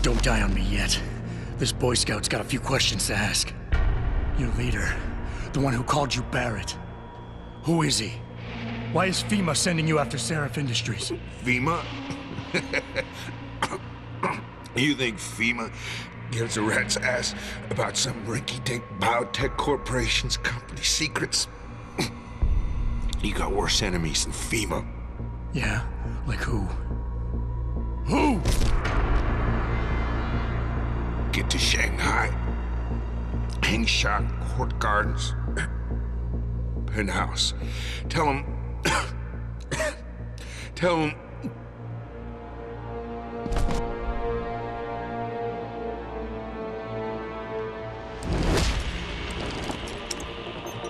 Don't die on me yet. This Boy Scout's got a few questions to ask. Your leader, the one who called you Barrett. Who is he? Why is FEMA sending you after Sarif Industries? FEMA? You think FEMA gives a rat's ass about some rinky-dink biotech corporation's company secrets? You got worse enemies than FEMA. Yeah? Like who? Who? Get to Shanghai. Hang shot, Court Gardens. Penthouse. Tell him... Tell him...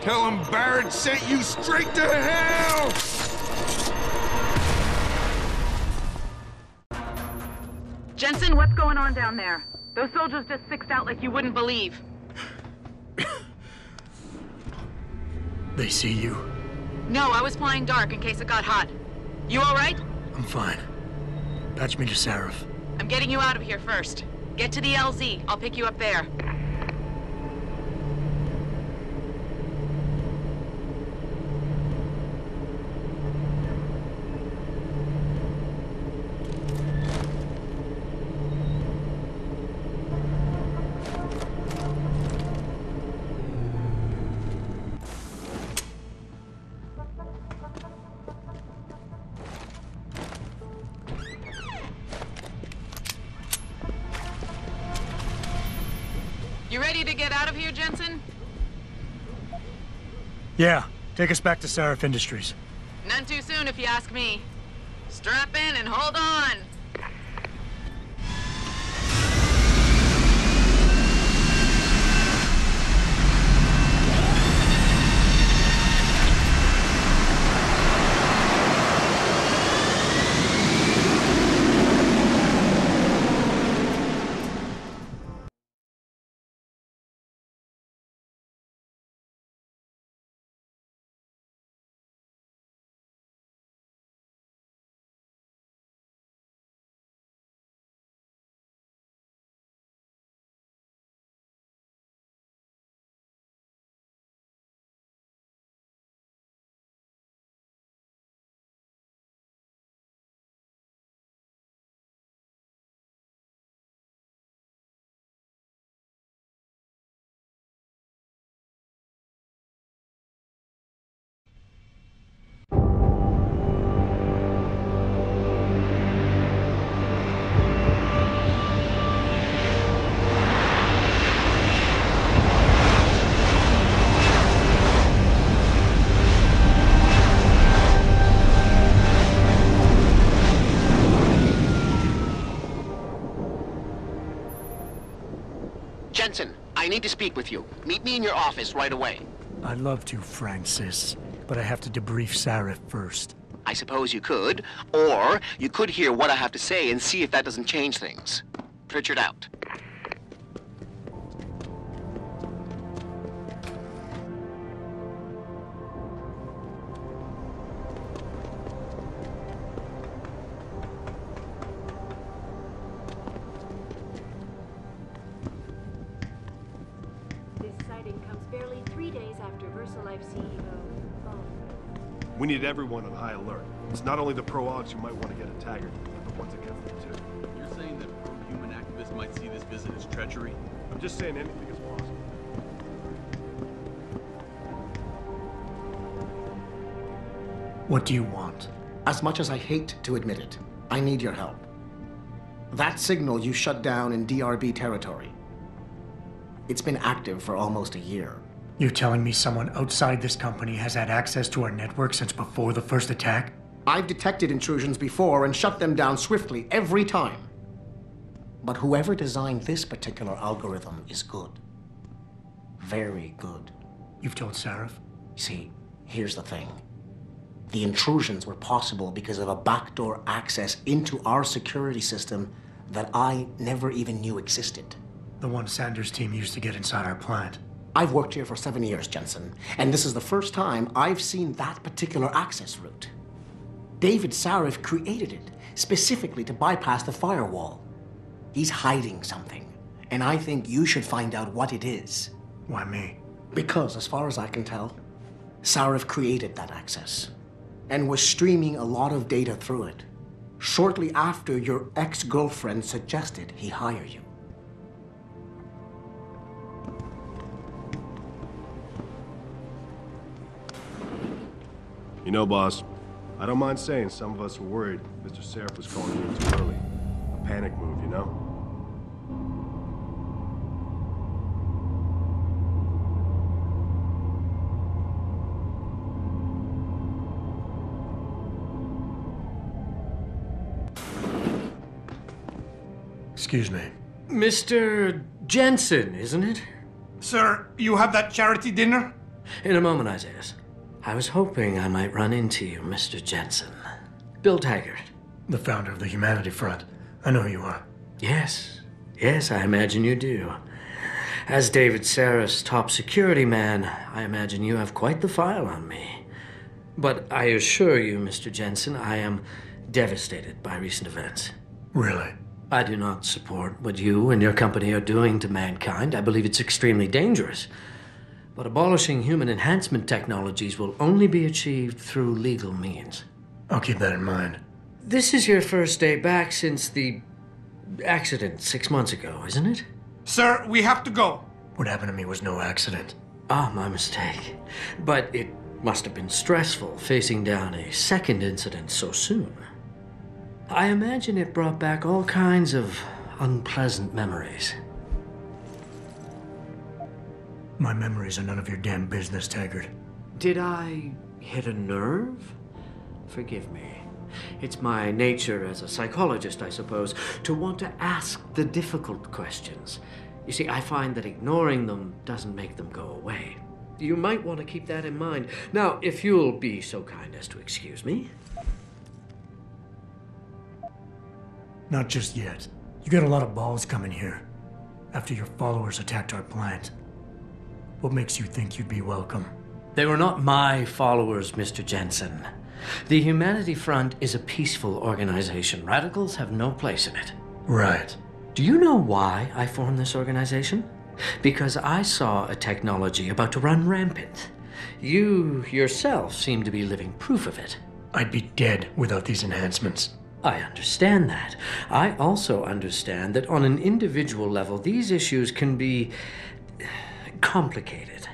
Tell him Barrett sent you straight to hell! Jensen, what's going on down there? Those soldiers just sixed out like you wouldn't believe. They see you? No, I was flying dark in case it got hot. You all right? I'm fine. Patch me to Sarif. I'm getting you out of here first. Get to the LZ. I'll pick you up there. You ready to get out of here, Jensen? Yeah, take us back to Sarif Industries. None too soon, if you ask me. Strap in and hold on. Jensen, I need to speak with you. Meet me in your office right away. I'd love to, Francis, but I have to debrief Sarif first. I suppose you could, or you could hear what I have to say and see if that doesn't change things. Pritchard out. We need everyone on high alert. It's not only the pro-augs who might want to get a Taggart, but the ones against them too. You're saying that pro-human activists might see this visit as treachery? I'm just saying anything is possible. What do you want? As much as I hate to admit it, I need your help. That signal you shut down in DRB territory. It's been active for almost a year. You're telling me someone outside this company has had access to our network since before the first attack? I've detected intrusions before and shut them down swiftly every time. But whoever designed this particular algorithm is good. Very good. You've told Sarif? See, here's the thing. The intrusions were possible because of a backdoor access into our security system that I never even knew existed. The one Sanders' team used to get inside our plant. I've worked here for 7 years, Jensen, and this is the first time I've seen that particular access route. David Sarif created it specifically to bypass the firewall. He's hiding something, and I think you should find out what it is. Why me? Because, as far as I can tell, Sarif created that access and was streaming a lot of data through it shortly after your ex-girlfriend suggested he hire you. You know, boss, I don't mind saying some of us were worried Mr. Sarif was calling you in too early. A panic move, you know? Excuse me. Mr. Jensen, isn't it? Sir, you have that charity dinner? In a moment, Isaiah. I was hoping I might run into you, Mr. Jensen. Bill Taggart. The founder of the Humanity Front. I know who you are. Yes. Yes, I imagine you do. As David Sarif's top security man, I imagine you have quite the file on me. But I assure you, Mr. Jensen, I am devastated by recent events. Really? I do not support what you and your company are doing to mankind. I believe it's extremely dangerous. But abolishing human enhancement technologies will only be achieved through legal means. I'll keep that in mind. This is your first day back since the accident 6 months ago, isn't it? Sir, we have to go. What happened to me was no accident. Ah, my mistake. But it must have been stressful facing down a second incident so soon. I imagine it brought back all kinds of unpleasant memories. My memories are none of your damn business, Taggart. Did I hit a nerve? Forgive me. It's my nature as a psychologist, I suppose, to want to ask the difficult questions. You see, I find that ignoring them doesn't make them go away. You might want to keep that in mind. Now, if you'll be so kind as to excuse me. Not just yet. You got a lot of balls coming here. After your followers attacked our plant. What makes you think you'd be welcome? They were not my followers, Mr. Jensen. The Humanity Front is a peaceful organization. Radicals have no place in it. Right. Do you know why I formed this organization? Because I saw a technology about to run rampant. You yourself seem to be living proof of it. I'd be dead without these enhancements. I understand that. I also understand that on an individual level, these issues can be complicated.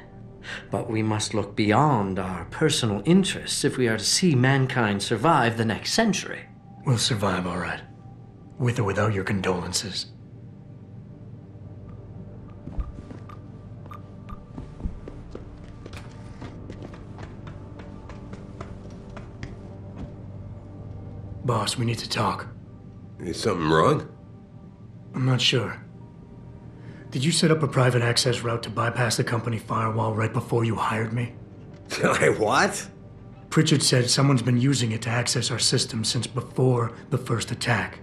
But we must look beyond our personal interests if we are to see mankind survive the next century. We'll survive, all right. With or without your condolences. Boss, we need to talk. Is something wrong? I'm not sure. Did you set up a private access route to bypass the company firewall right before you hired me? What? Pritchard said someone's been using it to access our system since before the first attack.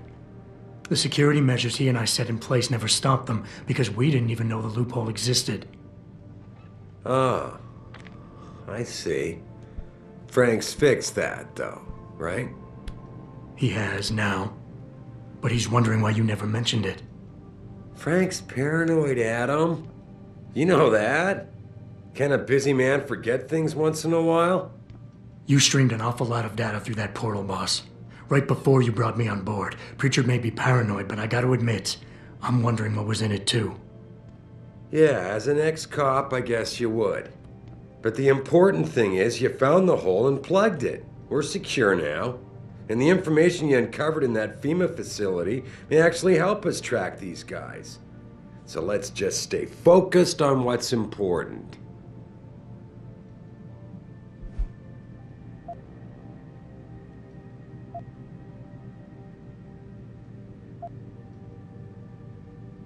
The security measures he and I set in place never stopped them because we didn't even know the loophole existed. Oh, I see. Frank's fixed that, though, right? He has now, but he's wondering why you never mentioned it. Frank's paranoid, Adam. You know that. Can a busy man forget things once in a while? You streamed an awful lot of data through that portal, boss. Right before you brought me on board. Pritchard may be paranoid, but I gotta admit, I'm wondering what was in it too. Yeah, as an ex-cop, I guess you would. But the important thing is you found the hole and plugged it. We're secure now. And the information you uncovered in that FEMA facility may actually help us track these guys. So let's just stay focused on what's important.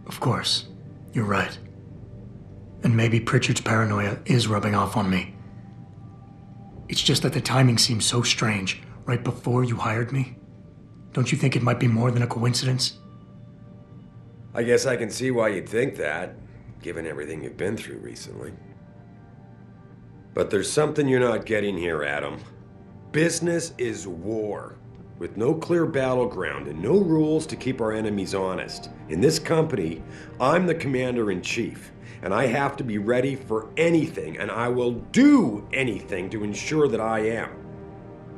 Of course, you're right. And maybe Pritchard's paranoia is rubbing off on me. It's just that the timing seems so strange. Right before you hired me? Don't you think it might be more than a coincidence? I guess I can see why you'd think that, given everything you've been through recently. But there's something you're not getting here, Adam. Business is war. with no clear battleground and no rules to keep our enemies honest. In this company, I'm the commander-in-chief, and I have to be ready for anything, and I will do anything to ensure that I am.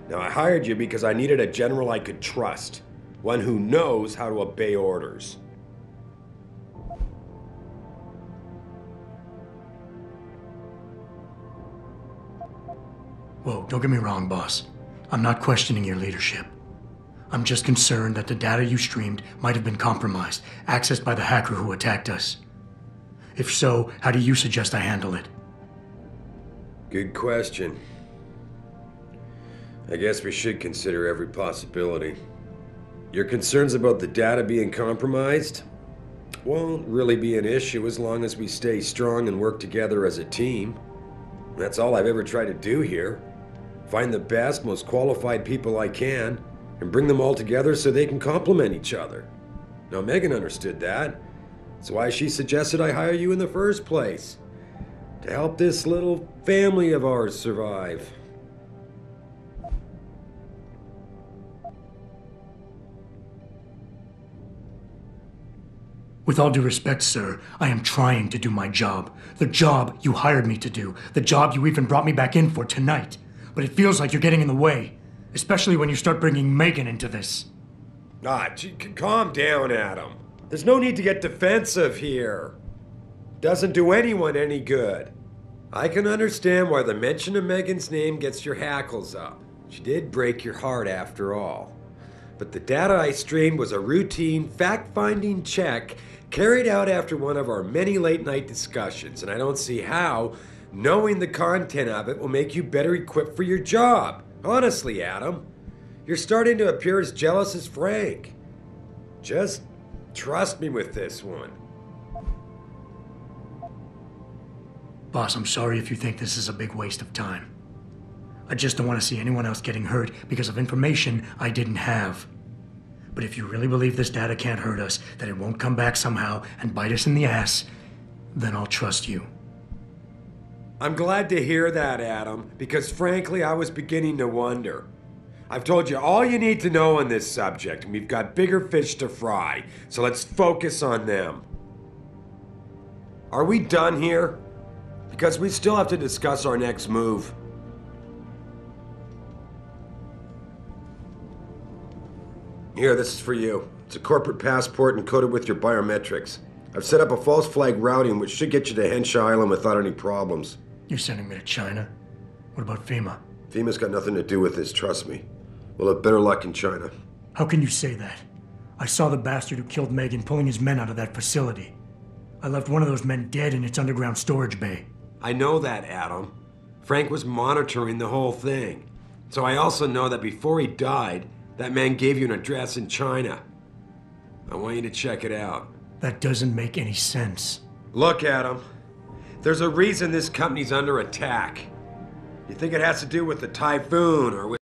Now, I hired you because I needed a general I could trust, one who knows how to obey orders. Whoa, don't get me wrong, boss. I'm not questioning your leadership. I'm just concerned that the data you streamed might have been compromised, accessed by the hacker who attacked us. If so, how do you suggest I handle it? Good question. I guess we should consider every possibility. Your concerns about the data being compromised won't really be an issue as long as we stay strong and work together as a team. That's all I've ever tried to do here. Find the best, most qualified people I can, and bring them all together so they can complement each other. Now, Megan understood that. That's why she suggested I hire you in the first place. To help this little family of ours survive. With all due respect, sir, I am trying to do my job. The job you hired me to do. The job you even brought me back in for tonight. But it feels like you're getting in the way. Especially when you start bringing Megan into this. Calm down, Adam. There's no need to get defensive here. Doesn't do anyone any good. I can understand why the mention of Megan's name gets your hackles up. She did break your heart after all. But the data I streamed was a routine, fact-finding check carried out after one of our many late-night discussions, and I don't see how knowing the content of it will make you better equipped for your job. Honestly, Adam, you're starting to appear as jealous as Frank. Just trust me with this one. Boss, I'm sorry if you think this is a big waste of time. I just don't want to see anyone else getting hurt because of information I didn't have. But if you really believe this data can't hurt us, that it won't come back somehow and bite us in the ass, then I'll trust you. I'm glad to hear that, Adam, because frankly, I was beginning to wonder. I've told you all you need to know on this subject, and we've got bigger fish to fry, so let's focus on them. Are we done here? Because we still have to discuss our next move. Here, this is for you. It's a corporate passport encoded with your biometrics. I've set up a false flag routing which should get you to Henshaw Island without any problems. You're sending me to China? What about FEMA? FEMA's got nothing to do with this, trust me. We'll have better luck in China. How can you say that? I saw the bastard who killed Megan pulling his men out of that facility. I left one of those men dead in its underground storage bay. I know that, Adam. Frank was monitoring the whole thing. So I also know that before he died, that man gave you an address in China. I want you to check it out. That doesn't make any sense. Look, Adam. There's a reason this company's under attack. You think it has to do with the typhoon or with